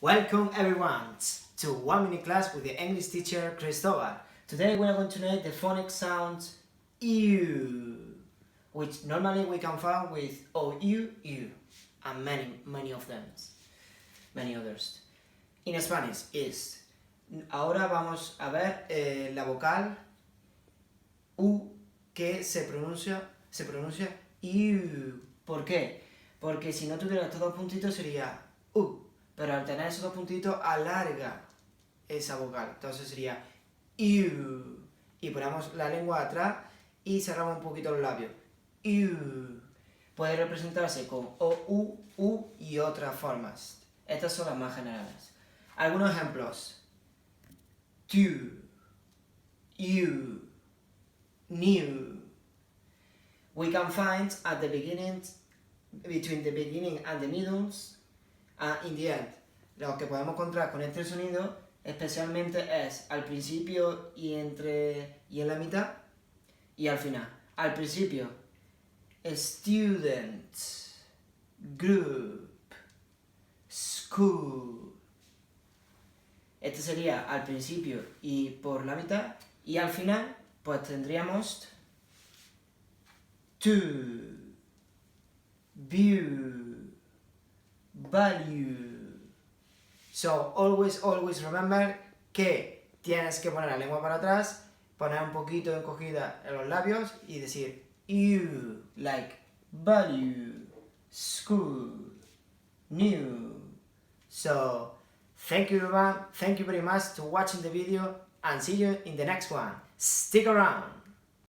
Welcome everyone to 1 minute class with the English teacher Cristobal. Today we are going to learn the phonic sound U, which normally we can find with O, U, and many of them, many others. In Spanish is, ahora vamos a ver la vocal U que se pronuncia U. ¿Por qué? Porque si no tuviera estos dos puntitos sería U, pero al tener esos dos puntitos alarga esa vocal, entonces sería U. Y ponemos la lengua atrás y cerramos un poquito los labios. U. Puede representarse con O, U y otras formas. Estas son las más generales. Algunos ejemplos. To, you, new. We can find at the beginning, between the beginning and the middles, and in the end. Lo que podemos encontrar con este sonido especialmente es al principio y en la mitad y al final. Al principio, student, group, school. Este sería al principio y por la mitad, y al final pues tendríamos to, view, value. So always remember que tienes que poner la lengua para atrás, poner un poquito encogida en los labios y decir you, like value, school, new. So thank you everyone, thank you very much for watching the video and see you in the next one. Stick around!